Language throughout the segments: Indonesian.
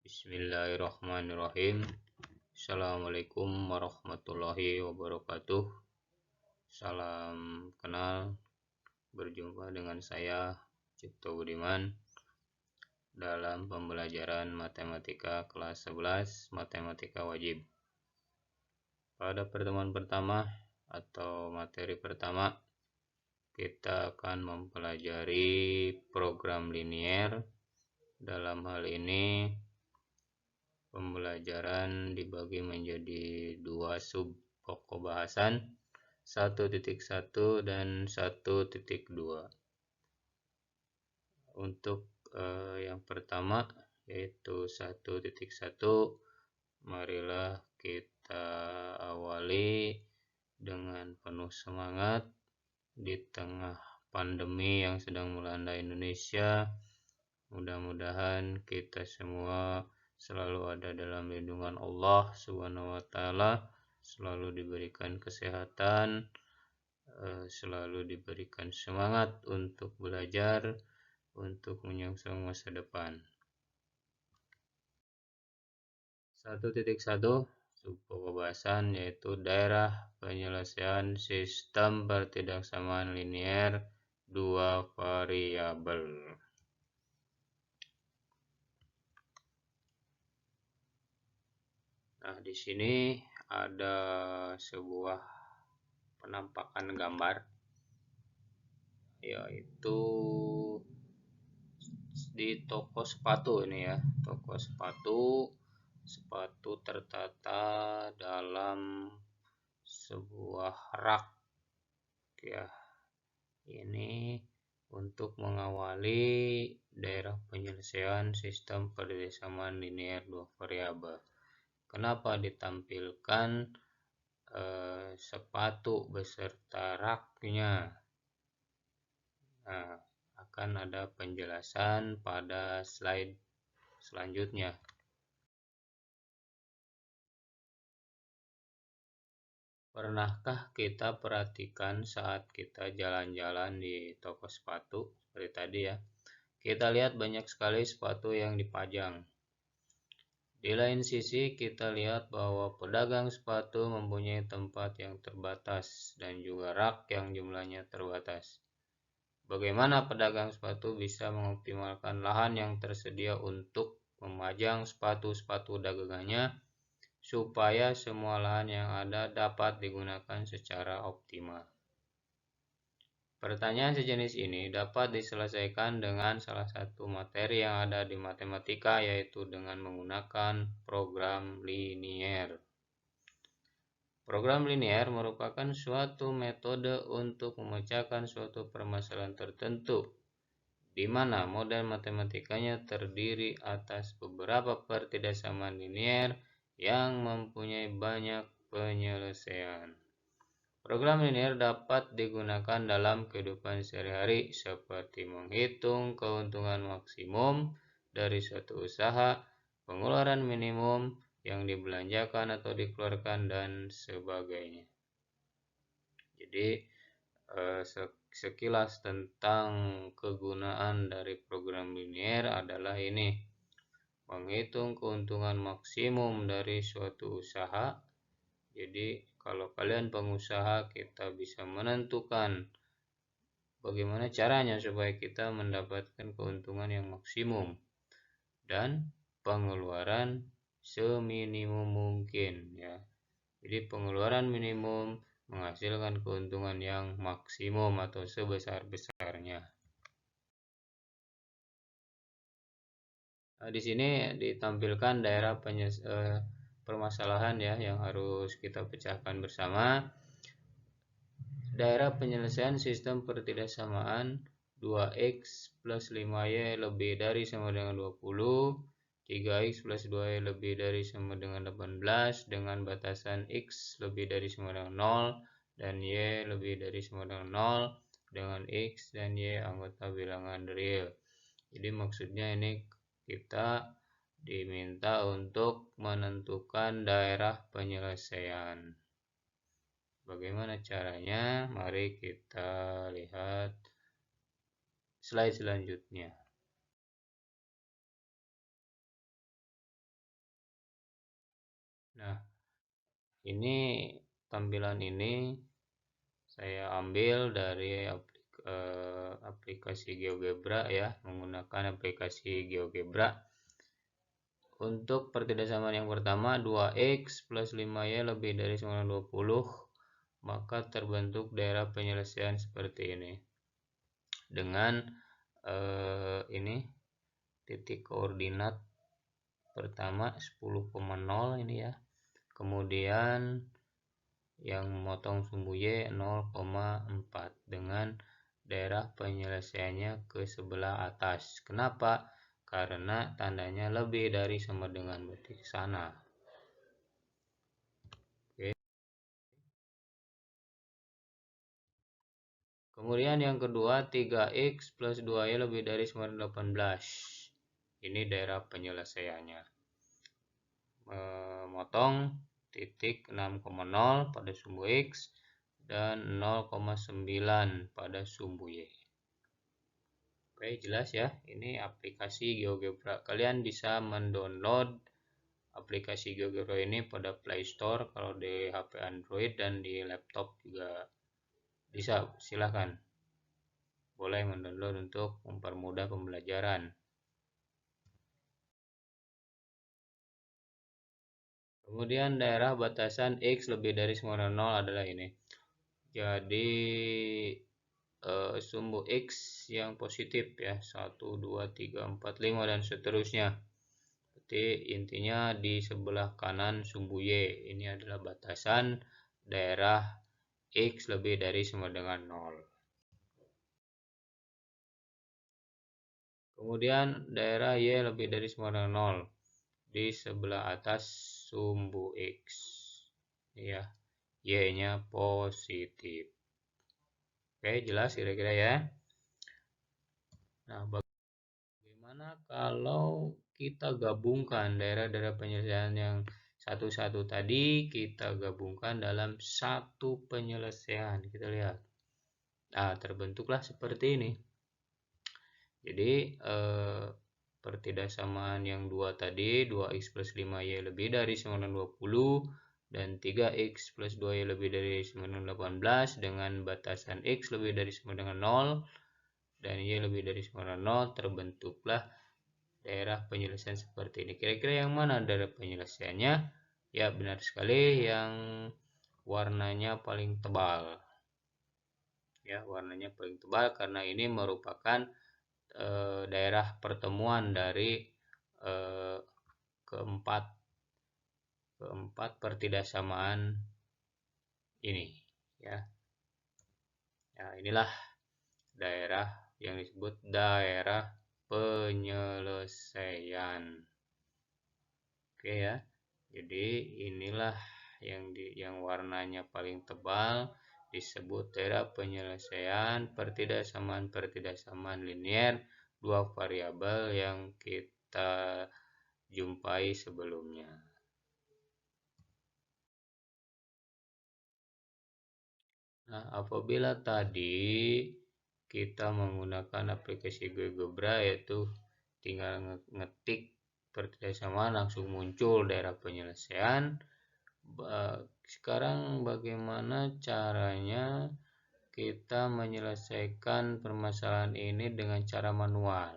Bismillahirrahmanirrahim. Assalamualaikum warahmatullahi wabarakatuh. Salam kenal, berjumpa dengan saya Cipto Budiman dalam pembelajaran matematika kelas 11 matematika wajib. Pada pertemuan pertama atau materi pertama, kita akan mempelajari program linier. Dalam hal ini pembelajaran dibagi menjadi dua sub pokok bahasan, 1.1 dan 1.2. Untuk yang pertama yaitu 1.1, marilah kita awali dengan penuh semangat di tengah pandemi yang sedang melanda Indonesia. Mudah-mudahan kita semua selalu ada dalam lindungan Allah Subhanahu wa Ta'ala, selalu diberikan kesehatan, selalu diberikan semangat untuk belajar, untuk menyongsong masa depan. 1.1 subpokok bahasan yaitu daerah penyelesaian sistem pertidaksamaan linier dua variabel. Nah, di sini ada sebuah penampakan gambar, yaitu di toko sepatu ini ya. Toko sepatu tertata dalam sebuah rak ya. Ini untuk mengawali daerah penyelesaian sistem pertidaksamaan linier dua variabel. Kenapa ditampilkan sepatu beserta raknya? Nah, akan ada penjelasan pada slide selanjutnya. Pernahkah kita perhatikan saat kita jalan-jalan di toko sepatu seperti tadi ya? Kita lihat banyak sekali sepatu yang dipajang. Di lain sisi kita lihat bahwa pedagang sepatu mempunyai tempat yang terbatas dan juga rak yang jumlahnya terbatas. Bagaimana pedagang sepatu bisa mengoptimalkan lahan yang tersedia untuk memajang sepatu-sepatu dagangannya supaya semua lahan yang ada dapat digunakan secara optimal? Pertanyaan sejenis ini dapat diselesaikan dengan salah satu materi yang ada di matematika, yaitu dengan menggunakan program linier. Program linier merupakan suatu metode untuk memecahkan suatu permasalahan tertentu, di mana model matematikanya terdiri atas beberapa pertidaksamaan linier yang mempunyai banyak penyelesaian. Program linier dapat digunakan dalam kehidupan sehari-hari seperti menghitung keuntungan maksimum dari suatu usaha, pengeluaran minimum yang dibelanjakan atau dikeluarkan, dan sebagainya. Jadi sekilas tentang kegunaan dari program linier adalah ini: menghitung keuntungan maksimum dari suatu usaha. Jadi kalau kalian pengusaha, kita bisa menentukan bagaimana caranya supaya kita mendapatkan keuntungan yang maksimum dan pengeluaran seminimum mungkin ya. Jadi pengeluaran minimum menghasilkan keuntungan yang maksimum atau sebesar-besarnya. Nah, di sini ditampilkan daerah permasalahan ya yang harus kita pecahkan bersama. Daerah penyelesaian sistem pertidaksamaan 2x plus 5y lebih dari sama dengan 20, 3x plus 2y lebih dari sama dengan 18 dengan batasan x lebih dari sama dengan 0 dan y lebih dari sama dengan 0 dengan x dan y anggota bilangan real. Jadi maksudnya ini kita diminta untuk menentukan daerah penyelesaian. Bagaimana caranya? Mari kita lihat slide selanjutnya. Ini tampilan ini saya ambil dari aplikasi GeoGebra ya, menggunakan aplikasi GeoGebra. Untuk pertidasamaan yang pertama 2x plus 5y lebih dari 920, maka terbentuk daerah penyelesaian seperti ini. Dengan ini titik koordinat pertama 10,0 ini ya. Kemudian yang memotong sumbu Y 0,4 dengan daerah penyelesaiannya ke sebelah atas. Kenapa? Karena tandanya lebih dari sama dengan berarti ke sana. Oke. Kemudian yang kedua 3x plus 2y lebih dari 918. Ini daerah penyelesaiannya. Memotong titik 6,0 pada sumbu X dan 0,9 pada sumbu Y. Oke, jelas ya. Ini aplikasi GeoGebra. Kalian bisa mendownload aplikasi GeoGebra ini pada Play Store kalau di HP Android, dan di laptop juga bisa. Silahkan. Boleh mendownload untuk mempermudah pembelajaran. Kemudian daerah batasan X lebih dari 9,0 adalah ini. Jadi sumbu X yang positif ya, 1, 2, 3, 4, 5 dan seterusnya. Jadi intinya di sebelah kanan sumbu Y ini adalah batasan daerah X lebih dari sama dengan 0. Kemudian daerah Y lebih dari sama dengan 0 di sebelah atas sumbu X ya, Y-nya positif. Oke, jelas kira-kira ya. Nah, bagaimana kalau kita gabungkan daerah-daerah penyelesaian yang satu-satu tadi, kita gabungkan dalam satu penyelesaian. Kita lihat. Nah, terbentuklah seperti ini. Jadi, pertidasamaan yang dua tadi, 2x plus 5y lebih dari 920, dan 3x plus 2y lebih dari 918 dengan batasan x lebih dari sama dengan 0 dan y lebih dari sama dengan 0, terbentuklah daerah penyelesaian seperti ini. Kira-kira yang mana daerah penyelesaiannya? Ya, benar sekali, yang warnanya paling tebal. Ya, warnanya paling tebal karena ini merupakan daerah pertemuan dari keempat pertidasamaan ini ya. Ya, inilah daerah yang disebut daerah penyelesaian. Oke ya. Jadi inilah yang warnanya paling tebal disebut daerah penyelesaian pertidasamaan linier dua variabel yang kita jumpai sebelumnya. Nah, apabila tadi kita menggunakan aplikasi GeoGebra, yaitu tinggal ngetik pertidasamaan langsung muncul daerah penyelesaian. Sekarang bagaimana caranya kita menyelesaikan permasalahan ini dengan cara manual?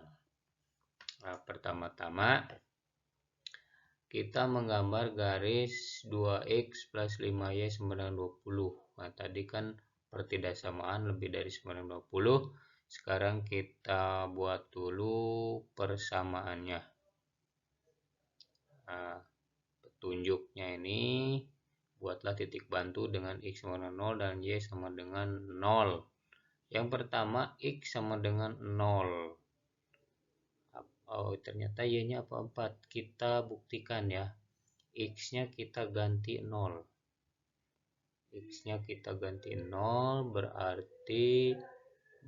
Nah, pertama-tama kita menggambar garis 2x plus 5y sama dengan 20. Nah, tadi kan pertidasamaan lebih dari 920. Sekarang kita buat dulu persamaannya. Nah, petunjuknya ini buatlah titik bantu dengan x sama dengan 0 dan y sama dengan 0. Yang pertama x sama dengan 0. Oh, ternyata y-nya apa? 4. Kita buktikan ya. X-nya kita ganti 0. X-nya kita ganti 0 berarti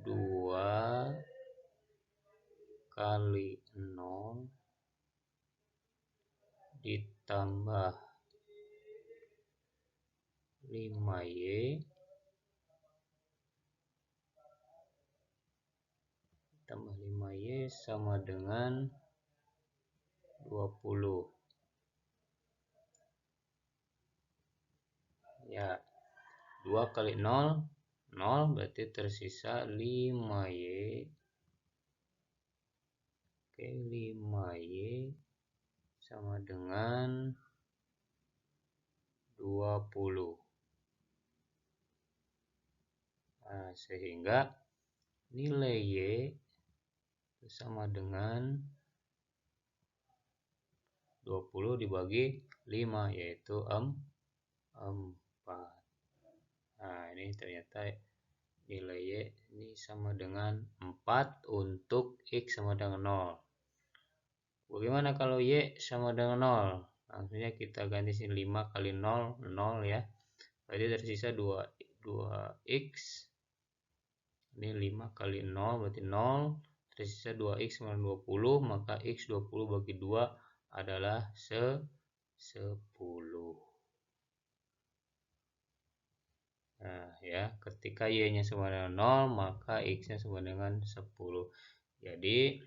2 kali 0 ditambah 5y tambah 5y sama dengan 20. Ya, 2 kali 0, 0 berarti tersisa 5Y. Oke, 5Y sama dengan 20. Nah, sehingga nilai Y sama dengan 20 dibagi 5, yaitu 4. Nah, ini ternyata nilai Y ini sama dengan 4 untuk X sama dengan 0. Bagaimana kalau Y sama dengan 0? Langsungnya kita ganti sini 5 kali 0, 0 ya. Berarti tersisa 2X. Ini 5 kali 0 berarti 0. Tersisa 2X sama 20, maka X 20 bagi 2 adalah 10. Nah, ya, ketika Y-nya sama dengan 0, maka X-nya sama dengan 10. Jadi,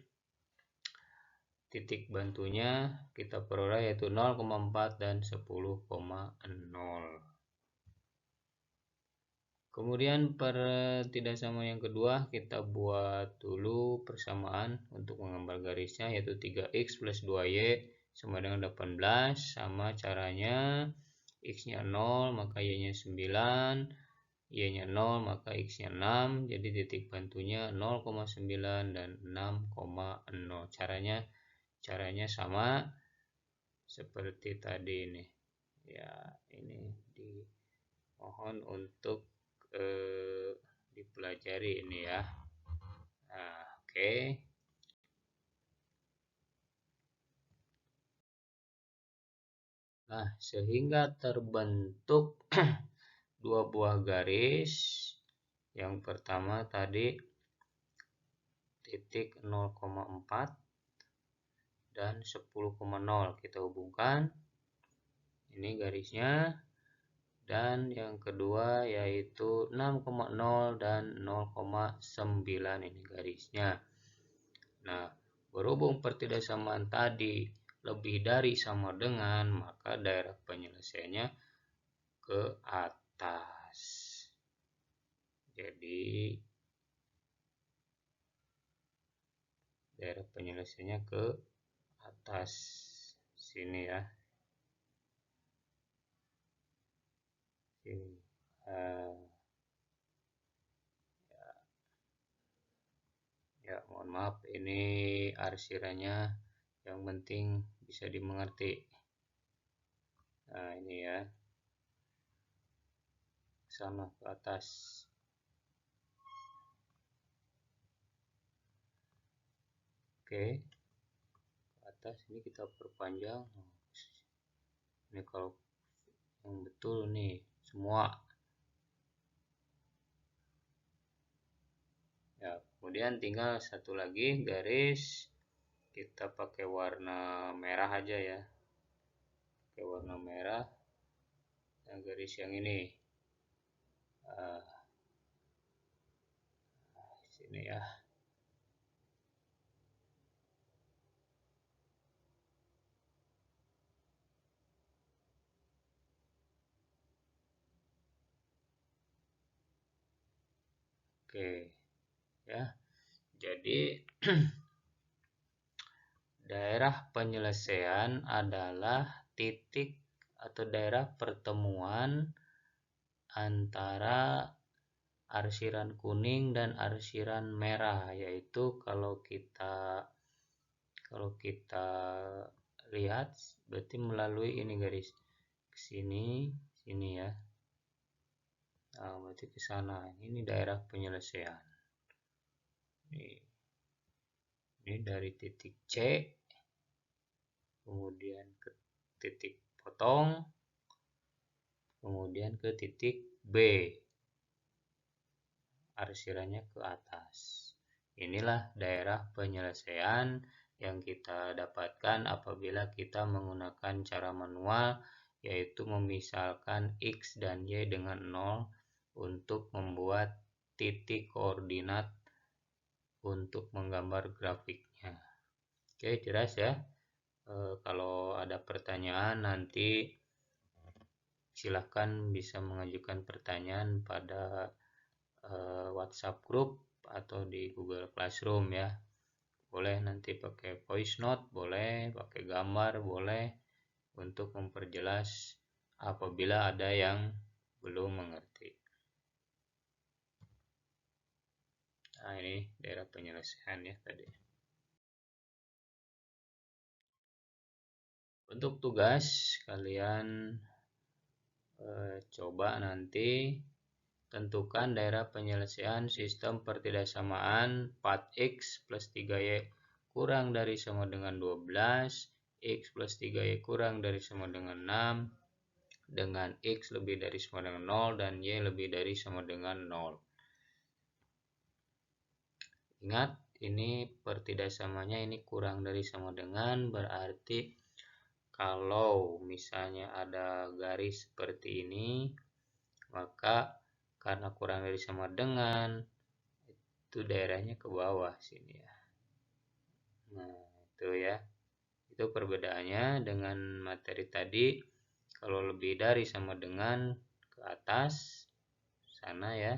titik bantunya kita peroleh yaitu 0,4 dan 10,0. Kemudian tidak sama yang kedua, kita buat dulu persamaan untuk menggambar garisnya, yaitu 3X plus 2Y sama dengan 18. Sama caranya, X-nya 0, maka Y-nya 9. Y-nya 0, maka X-nya 6. Jadi titik bantunya 0,9 dan 6,0. Caranya sama seperti tadi ini. Ya, ini dimohon untuk dipelajari ini ya. Nah, oke. Nah, sehingga terbentuk dua buah garis. Yang pertama tadi titik 0,4 dan 10,0 kita hubungkan. Ini garisnya. Dan yang kedua yaitu 6,0 dan 0,9, ini garisnya. Nah, berhubung pertidaksamaan tadi lebih dari sama dengan, maka daerah penyelesaiannya ke atas. Jadi daerah penyelesaiannya ke atas sini ya. Sini. Ya, mohon maaf ini arsirannya, yang penting bisa dimengerti. Nah, ini ya, sana ke atas. Oke, ke atas ini kita perpanjang. Ini kalau yang betul nih semua. Ya, kemudian tinggal satu lagi garis, kita pakai warna merah aja ya. Pakai warna merah. Nah, garis yang ini. Sini ya. Oke. Ya. Jadi daerah penyelesaian adalah titik atau daerah pertemuan antara arsiran kuning dan arsiran merah, yaitu kalau kita lihat berarti melalui ini garis ke sini ya. Nah, berarti ke sana. Ini daerah penyelesaian. Ini dari titik C kemudian ke titik potong, kemudian ke titik B, arsirannya ke atas. Inilah daerah penyelesaian yang kita dapatkan apabila kita menggunakan cara manual, yaitu memisahkan X dan Y dengan 0 untuk membuat titik koordinat untuk menggambar grafiknya. Oke, jelas ya. Kalau ada pertanyaan nanti silahkan bisa mengajukan pertanyaan pada WhatsApp group atau di Google Classroom ya. Boleh nanti pakai voice note, boleh pakai gambar, boleh, untuk memperjelas apabila ada yang belum mengerti. Nah, ini daerah penyelesaian ya tadi. Untuk tugas kalian coba nanti tentukan daerah penyelesaian sistem pertidaksamaan 4x plus 3y kurang dari sama dengan 12, x plus 3y kurang dari sama dengan 6, dengan x lebih dari sama dengan 0, dan y lebih dari sama dengan 0. Ingat, ini pertidaksamanya ini kurang dari sama dengan, berarti kalau misalnya ada garis seperti ini, maka karena kurang dari sama dengan, itu daerahnya ke bawah sini ya. Nah, itu ya. Itu perbedaannya dengan materi tadi. Kalau lebih dari sama dengan ke atas sana ya.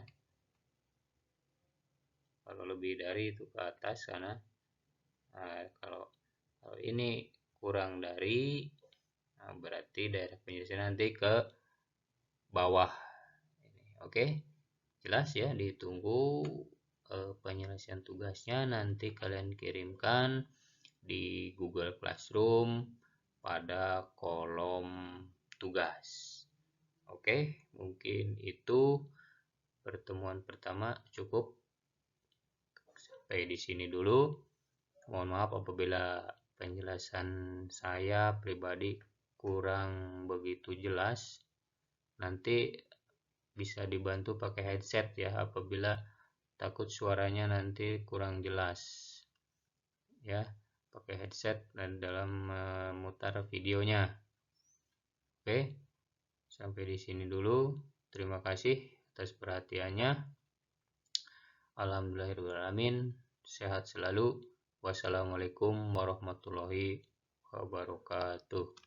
Kalau lebih dari itu ke atas sana. Nah, kalau ini kurang dari, nah berarti daerah penyelesaian nanti ke bawah. Oke, jelas ya. Ditunggu penyelesaian tugasnya nanti kalian kirimkan di Google Classroom pada kolom tugas. Oke, mungkin itu pertemuan pertama cukup sampai di sini dulu. Mohon maaf apabila penjelasan saya pribadi kurang begitu jelas. Nanti bisa dibantu pakai headset ya apabila takut suaranya nanti kurang jelas. Ya, pakai headset dan dalam memutar videonya. Oke, sampai di sini dulu. Terima kasih atas perhatiannya. Alhamdulillahirrahmanirrahim. Sehat selalu. Wassalamualaikum warahmatullahi wabarakatuh.